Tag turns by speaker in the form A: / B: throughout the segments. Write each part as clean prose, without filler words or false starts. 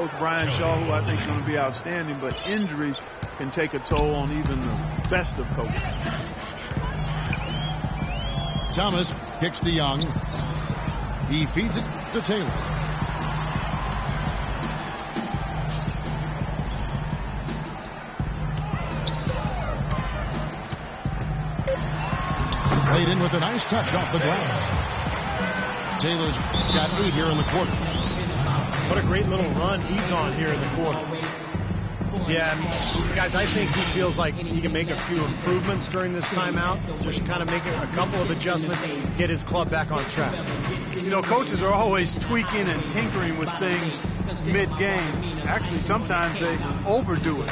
A: coach Brian Shaw, who I think is going to be outstanding, but injuries can take a toll on even the best of coaches.
B: Thomas kicks to Young. He feeds it to Taylor. Played in with a nice touch off the glass. Taylor's got 8 here in the quarter.
C: What a great little run he's on here in the quarter. Yeah, guys, I think he feels like he can make a few improvements during this timeout. Just kind of make a couple of adjustments, get his club back on track.
A: You know, coaches are always tweaking and tinkering with things mid-game. Actually, sometimes they overdo it.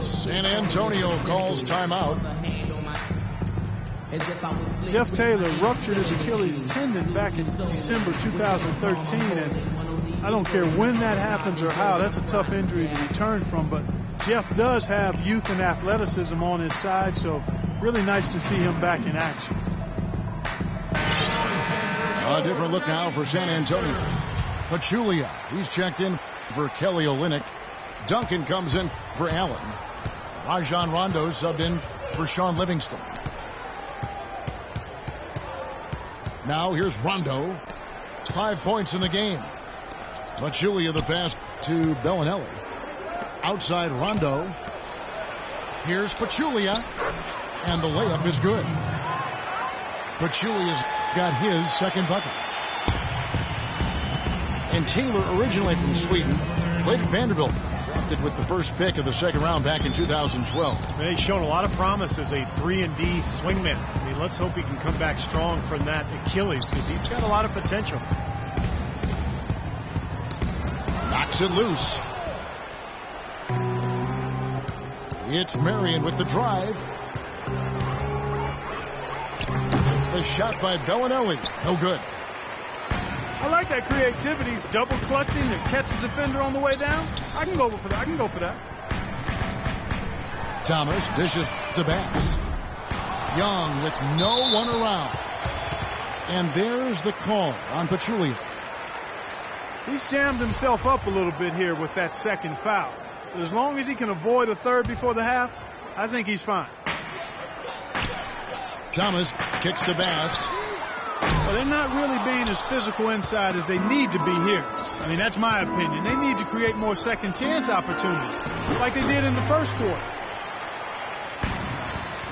B: San Antonio calls timeout.
A: Jeff Taylor ruptured his Achilles tendon back in December 2013, and I don't care when that happens or how. That's a tough injury to return from, but Jeff does have youth and athleticism on his side, so really nice to see him back in action.
B: A different look now for San Antonio. Pachulia, he's checked in for Kelly Olynyk. Duncan comes in for Allen. Rajon Rondo subbed in for Sean Livingston. Now here's Rondo. 5 points in the game. Pachulia the pass to Bellinelli. Outside Rondo. Here's Pachulia. And the layup is good. Pachulia's got his second bucket. And Taylor, originally from Sweden, played at Vanderbilt. Drafted with the first pick of the second round back in 2012.
C: And he's shown a lot of promise as a 3-and-D swingman. I mean, let's hope he can come back strong from that Achilles, because he's got a lot of potential.
B: Knocks it loose. It's Marion with the drive. The shot by Bellinelli. No good.
A: I like that creativity, double clutching to catch the defender on the way down. I can go for that.
B: Thomas dishes to Bass. Young with no one around. And there's the call on Pachulia.
A: He's jammed himself up a little bit here with that second foul. But as long as he can avoid a third before the half, I think he's fine.
B: Thomas kicks to Bass.
A: Well, they're not really being as physical inside as they need to be here. I mean, that's my opinion. They need to create more second chance opportunities, like they did in the first quarter.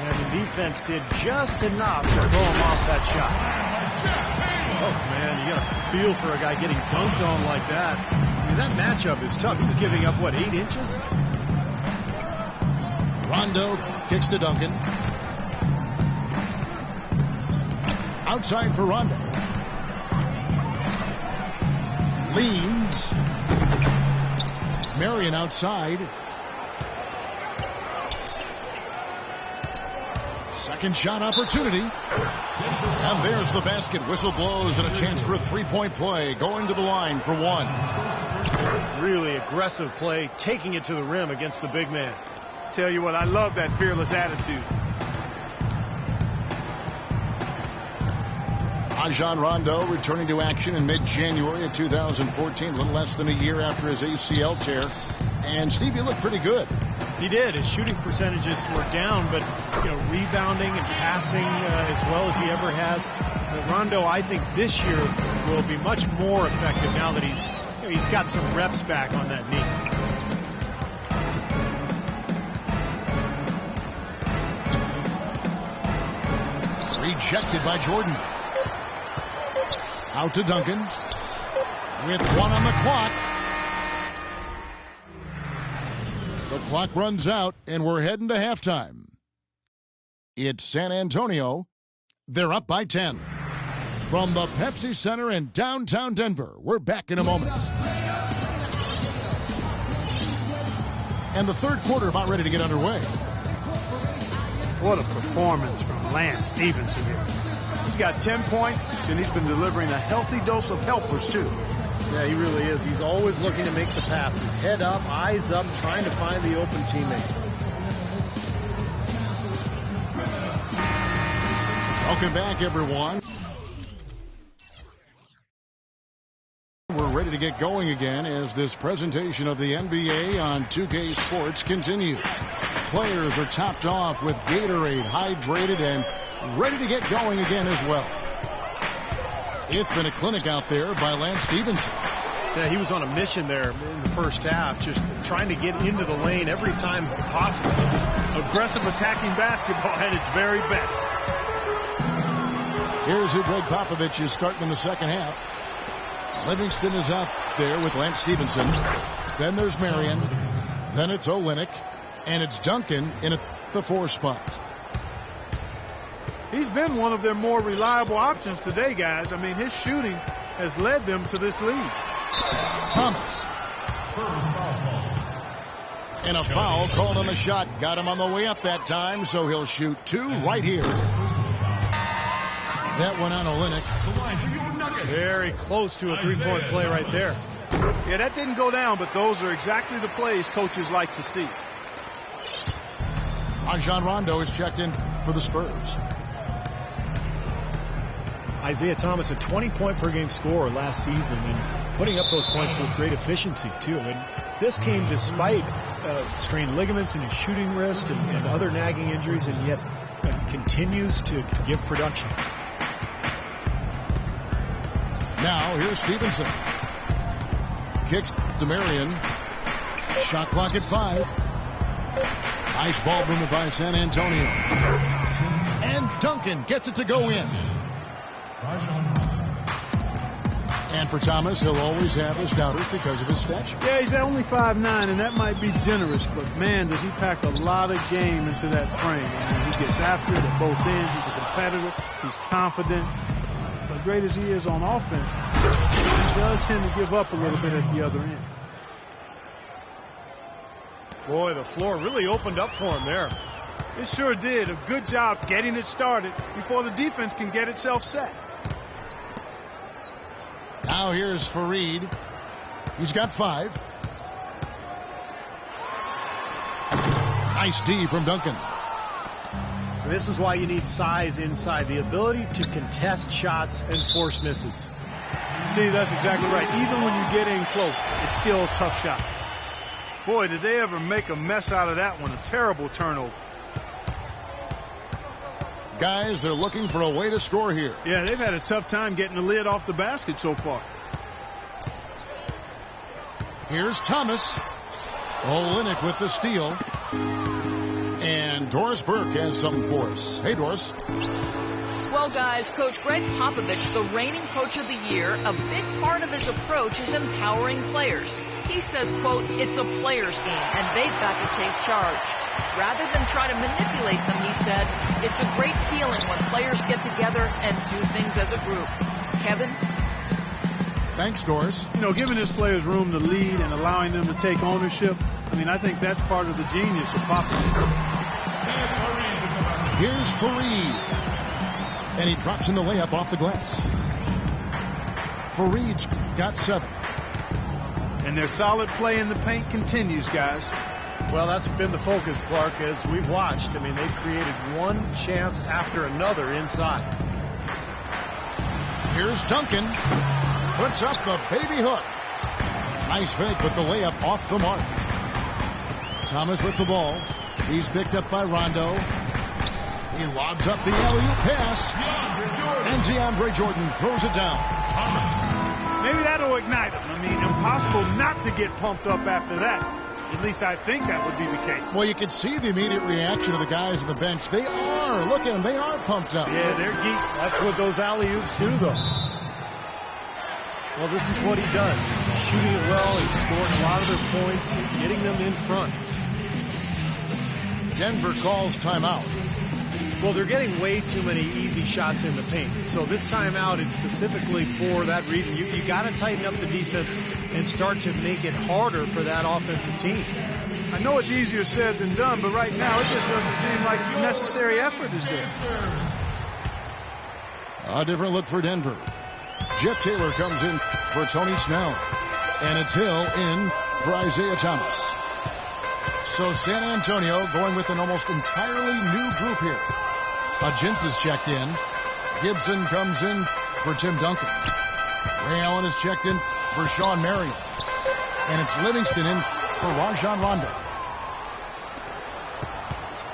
C: And the defense did just enough to throw him off that shot. Oh, man, you got to feel for a guy getting dunked on like that. I mean, that matchup is tough. He's giving up, what, 8 inches?
B: Rondo kicks to Duncan. Outside for Rondo. Leans. Marion outside. Second shot opportunity. And there's the basket. Whistle blows and a chance for a three-point play. Going to the line for one.
C: Really aggressive play, taking it to the rim against the big man.
A: Tell you what, I love that fearless attitude.
B: Rajon Rondo returning to action in mid-January of 2014, a little less than a year after his ACL tear. And Steve, he looked pretty good.
C: He did. His shooting percentages were down, but rebounding and passing as well as he ever has. Rondo, I think this year will be much more effective now that he's got some reps back on that knee.
B: Rejected by Jordan. Out to Duncan. With 1 on the clock. The clock runs out, and we're heading to halftime. It's San Antonio. They're up by 10. From the Pepsi Center in downtown Denver, we're back in a moment. And the third quarter about ready to get underway.
A: What a performance from Lance Stevenson here. He's got 10 points, and he's been delivering a healthy dose of helpers, too.
C: Yeah, he really is. He's always looking to make the passes. Head up, eyes up, trying to find the open teammate.
B: Welcome back, everyone. We're ready ready to get going again as this presentation of the NBA on 2K Sports continues. Players are topped off with Gatorade, hydrated, and ready to get going again as well. It's been a clinic out there by Lance Stevenson.
C: Yeah, he was on a mission there in the first half, just trying to get into the lane every time possible.
A: Aggressive attacking basketball at its very best.
B: Here's who Greg Popovich is starting in the second half. Livingston is out there with Lance Stevenson. Then there's Marion. Then it's Olynyk. And it's Duncan in the 4 spot.
A: He's been one of their more reliable options today, guys. I mean, his shooting has led them to this lead.
B: Thomas. And a foul called on the shot. Got him on the way up that time, so he'll shoot 2 right here. That one on Olynyk.
C: Very close to a three-point play right there.
A: Yeah, that didn't go down, but those are exactly the plays coaches like to see.
B: Rajon Rondo is checked in for the Spurs.
C: Isaiah Thomas, a 20-point-per-game scorer last season, and putting up those points with great efficiency, too. And this came despite strained ligaments in his shooting wrist and other nagging injuries, and yet continues to give production.
B: Now, here's Stevenson. Kicks to Marion. Shot clock at 5. Nice ball movement by San Antonio. And Duncan gets it to go in. And for Thomas, he'll always have his doubters because of his stature.
A: Yeah, he's only 5'9", and that might be generous, but man, does he pack a lot of game into that frame. I mean, he gets after it at both ends. He's a competitor. He's confident. But great as he is on offense, he does tend to give up a little bit at the other end.
C: Boy, the floor really opened up for him there.
A: It sure did. A good job getting it started before the defense can get itself set.
B: Now here's Fareed. He's got 5. Nice D from Duncan.
C: This is why you need size inside, the ability to contest shots and force misses.
A: Steve, that's exactly right. Even when you get in close, it's still a tough shot. Boy, did they ever make a mess out of that one. A terrible turnover.
B: Guys, they're looking for a way to score here.
A: Yeah, they've had a tough time getting the lid off the basket so far.
B: Here's Thomas. Olynyk with the steal. And Doris Burke has something for us. Hey, Doris.
D: Well, guys, Coach Greg Popovich, the reigning coach of the year, a big part of his approach is empowering players. He says, quote, it's a player's game, and they've got to take charge. Rather than try to manipulate them, he said, it's a great feeling when players get together and do things as a group. Kevin?
B: Thanks, Doris.
A: You know, giving his players room to lead and allowing them to take ownership, I mean, I think that's part of the genius of Popovich.
B: Here's Fareed. And he drops in the layup off the glass. Fareed's got 7.
A: And their solid play in the paint continues, guys.
C: Well, that's been the focus, Clark, as we've watched. I mean, they've created one chance after another inside.
B: Here's Duncan. Puts up the baby hook. Nice fake, but the layup off the mark. Thomas with the ball. He's picked up by Rondo. He lobs up the alley-oop pass. And DeAndre Jordan throws it down.
A: Maybe that'll ignite him. I mean, impossible not to get pumped up after that. At least I think that would be the case.
B: Well, you can see the immediate reaction of the guys on the bench. They are. Look at them. They are pumped up.
C: Yeah, they're geeked. That's what those alley-oops do, though. Well, this is what he does. He's shooting it well. He's scoring a lot of their points, getting them in front.
B: Denver calls timeout.
C: Well, they're getting way too many easy shots in the paint. So this timeout is specifically for that reason. You got to tighten up the defense and start to make it harder for that offensive team.
A: I know it's easier said than done, but right now it just doesn't seem like the necessary effort is there.
B: A different look for Denver. Jeff Taylor comes in for Tony Snell. And it's Hill in for Isaiah Thomas. So San Antonio going with an almost entirely new group here. Hutchins is checked in. Gibson comes in for Tim Duncan. Ray Allen is checked in for Sean Marion. And it's Livingston in for Rajon Rondo.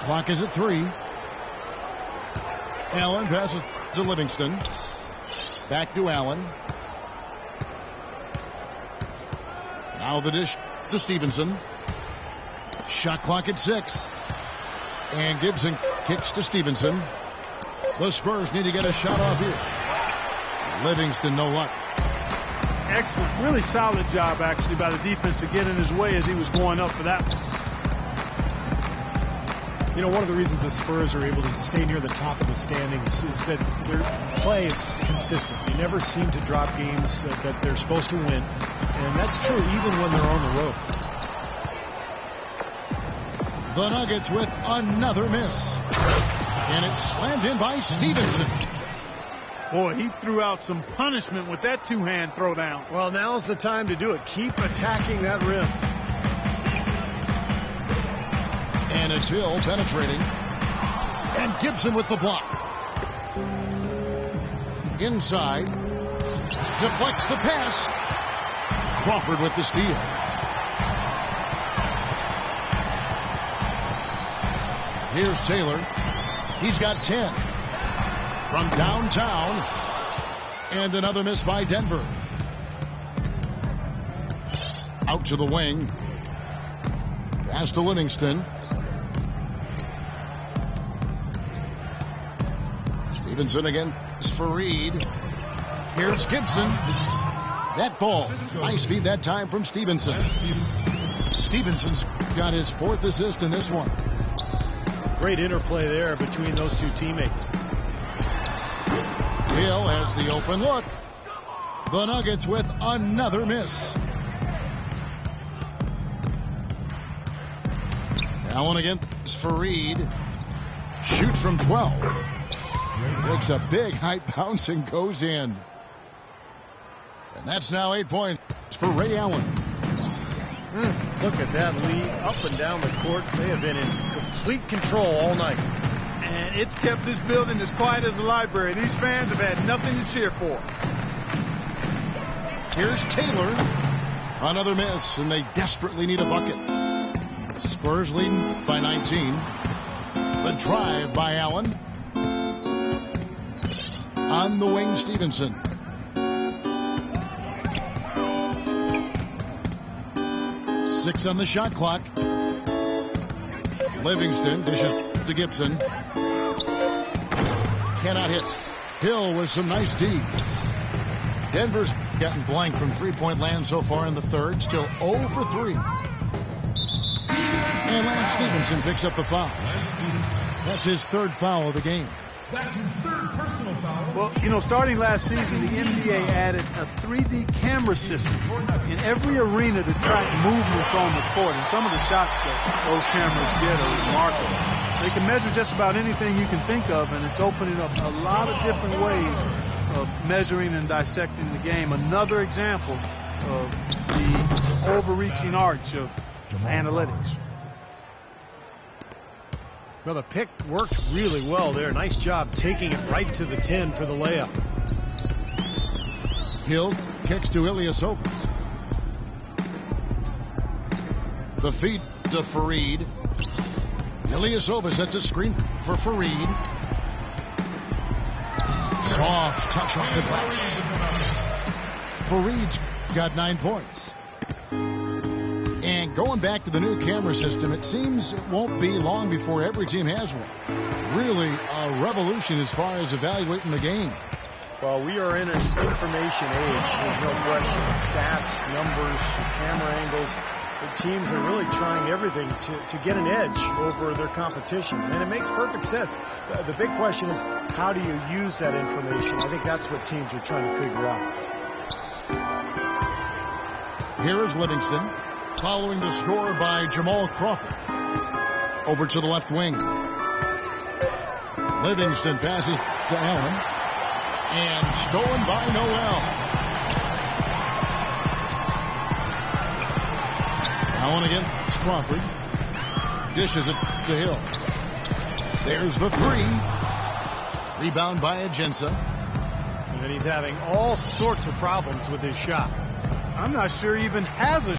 B: Clock is at 3. Allen passes to Livingston. Back to Allen. Now the dish to Stevenson. Shot clock at 6. And Gibson kicks to Stevenson. The Spurs need to get a shot off here. Livingston, no luck.
A: Excellent, really solid job actually by the defense to get in his way as he was going up for that one.
C: You know, one of the reasons the Spurs are able to stay near the top of the standings is that their play is consistent. They never seem to drop games that they're supposed to win, and that's true even when they're on the road.
B: The Nuggets with another miss. And it's slammed in by Stevenson.
A: Boy, he threw out some punishment with that two-hand throwdown.
C: Well, now's the time to do it. Keep attacking that rim.
B: And it's Hill penetrating. And Gibson with the block. Inside. Deflects the pass. Crawford with the steal. Here's Taylor. He's got 10. From downtown. And another miss by Denver. Out to the wing. Pass to Livingston. Stevenson again. It's Fareed. Here's Gibson. That ball. Nice feed that time from Stevenson. Stevenson's got his 4th assist in this one.
C: Great interplay there between those two teammates.
B: Hill has the open look. The Nuggets with another miss. Allen again. Fareed shoots from 12. Takes a big high bounce and goes in. And that's now 8 points for Ray Allen.
C: Look at that lead up and down the court. They have been in complete control all night.
A: And it's kept this building as quiet as a library. These fans have had nothing to cheer for.
B: Here's Taylor. Another miss, and they desperately need a bucket. Spurs leading by 19. The drive by Allen. On the wing, Stevenson. Six on the shot clock. Livingston dishes to Gibson. Cannot hit. Hill with some nice D. Denver's gotten blank from three-point land so far in the third. Still 0 for 3. And Lance Stevenson picks up the foul. That's his 3rd foul of the game.
E: That's his 3rd personal foul.
A: Well, you know, starting last season, the NBA added a 3D camera system in every arena to track movements on the court. And some of the shots that those cameras get are remarkable. They can measure just about anything you can think of, and it's opening up a lot of different ways of measuring and dissecting the game. Another example of the overreaching arch of analytics.
C: Well, the pick worked really well there. Nice job taking it right to the 10 for the layup.
B: Hill kicks to Ilyasova. The feed to Fareed. Ilyasova sets a screen for Fareed. Soft touch off the glass. Fareed's got 9 points. And going back to the new camera system, it seems it won't be long before every team has one. Really a revolution as far as evaluating the game.
C: Well, we are in an information age. There's no question. Stats, numbers, camera angles. The teams are really trying everything to get an edge over their competition. And it makes perfect sense. The big question is, how do you use that information? I think that's what teams are trying to figure out.
B: Here is Livingston, following the score by Jamal Crawford. Over to the left wing. Livingston passes to Allen. And stolen by Noel. Allen again. It's Crawford. Dishes it to Hill. There's the 3. Rebound by Agenza.
C: And he's having all sorts of problems with his shot.
A: I'm not sure he even has a